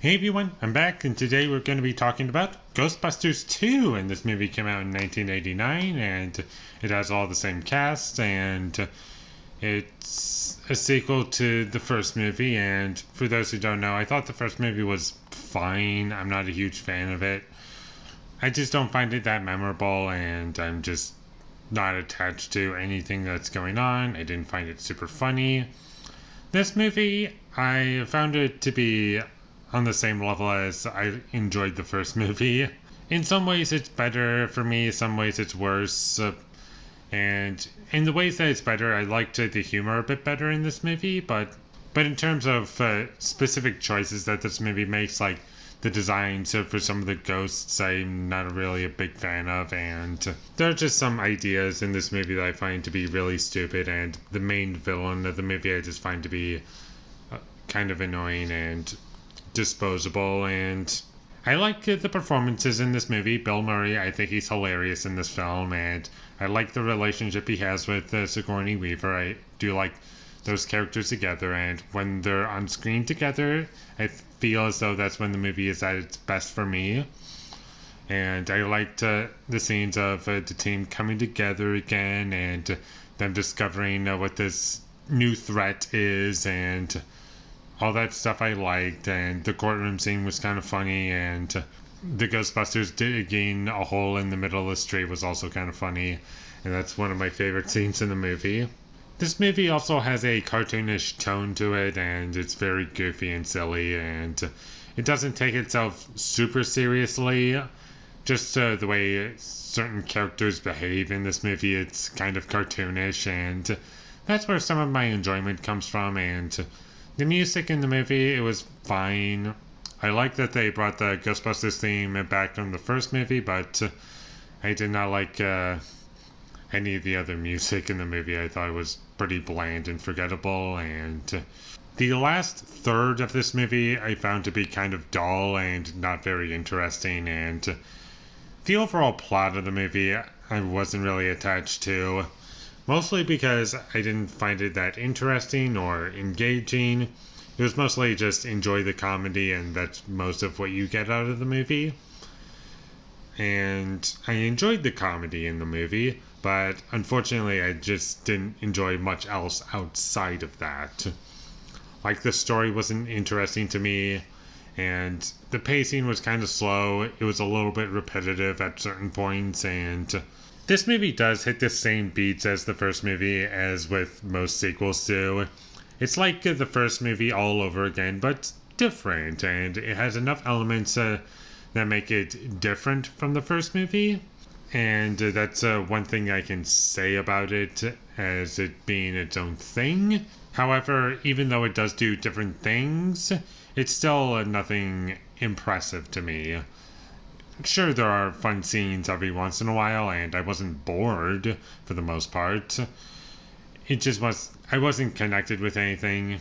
Hey everyone, I'm back, and today we're going to be talking about Ghostbusters 2, and this movie came out in 1989, and it has all the same cast, and it's a sequel to the first movie, and for those who don't know, I thought the first movie was fine. I'm not a huge fan of it. I just don't find it that memorable, and I'm just not attached to anything that's going on. I didn't find it super funny. This movie, I found it to be on the same level as I enjoyed the first movie. In some ways it's better for me, some ways it's worse. And in the ways that it's better, I liked the humor a bit better in this movie, but in terms of specific choices that this movie makes, like the designs for some of the ghosts, I'm not really a big fan of, and there are just some ideas in this movie that I find to be really stupid, and the main villain of the movie I just find to be kind of annoying and disposable. And I like the performances in this movie. Bill Murray, I think he's hilarious in this film, and I like the relationship he has with Sigourney Weaver. I do like those characters together, and when they're on screen together, I feel as though that's when the movie is at its best for me. And I liked the scenes of the team coming together again, and them discovering what this new threat is, and all that stuff I liked. And the courtroom scene was kind of funny, and the Ghostbusters digging a hole in the middle of the street was also kind of funny, and that's one of my favorite scenes in the movie. This movie also has a cartoonish tone to it, and it's very goofy and silly, and it doesn't take itself super seriously. Just the way certain characters behave in this movie, it's kind of cartoonish, and that's where some of my enjoyment comes from. And the music in the movie, it was fine. I like that they brought the Ghostbusters theme back from the first movie, but I did not like any of the other music in the movie. I thought it was pretty bland and forgettable, and the last third of this movie I found to be kind of dull and not very interesting, and the overall plot of the movie I wasn't really attached to. Mostly because I didn't find it that interesting or engaging. It was mostly just enjoy the comedy, and that's most of what you get out of the movie. And I enjoyed the comedy in the movie, but unfortunately I just didn't enjoy much else outside of that. Like, the story wasn't interesting to me, and the pacing was kind of slow. It was a little bit repetitive at certain points, and this movie does hit the same beats as the first movie, as with most sequels do. It's like the first movie all over again, but different, and it has enough elements that make it different from the first movie. And that's one thing I can say about it, as it being its own thing. However, even though it does do different things, it's still nothing impressive to me. Sure, there are fun scenes every once in a while, and I wasn't bored for the most part. It just was, I wasn't connected with anything,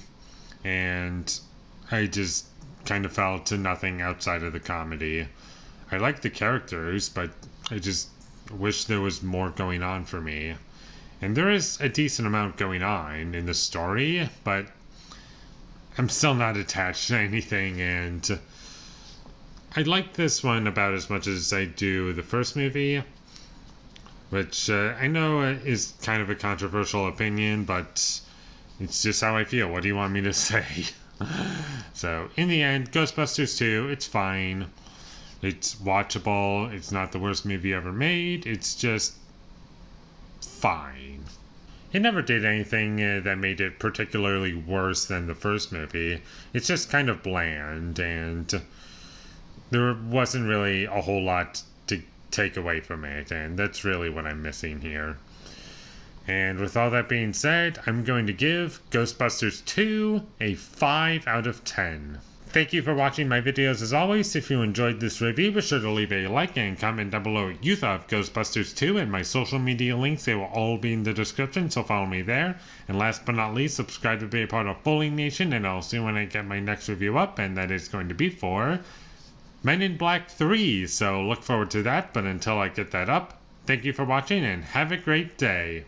and I just kind of fell to nothing outside of the comedy. I like the characters, but I just wish there was more going on for me. And there is a decent amount going on in the story, but I'm still not attached to anything, and I like this one about as much as I do the first movie, which I know is kind of a controversial opinion, but it's just how I feel. What do you want me to say? So, in the end, Ghostbusters 2, it's fine. It's watchable. It's not the worst movie ever made. It's just fine. It never did anything that made it particularly worse than the first movie. It's just kind of bland, and there wasn't really a whole lot to take away from it, and that's really what I'm missing here. And with all that being said, I'm going to give Ghostbusters 2 a 5 out of 10. Thank you for watching my videos as always. If you enjoyed this review, be sure to leave a like and comment down below what you thought of Ghostbusters 2, and my social media links, they will all be in the description, so follow me there. And last but not least, subscribe to be a part of Foley Nation, and I'll see when I get my next review up, and that is going to be for Men in Black 3, so look forward to that. But until I get that up, thank you for watching and have a great day.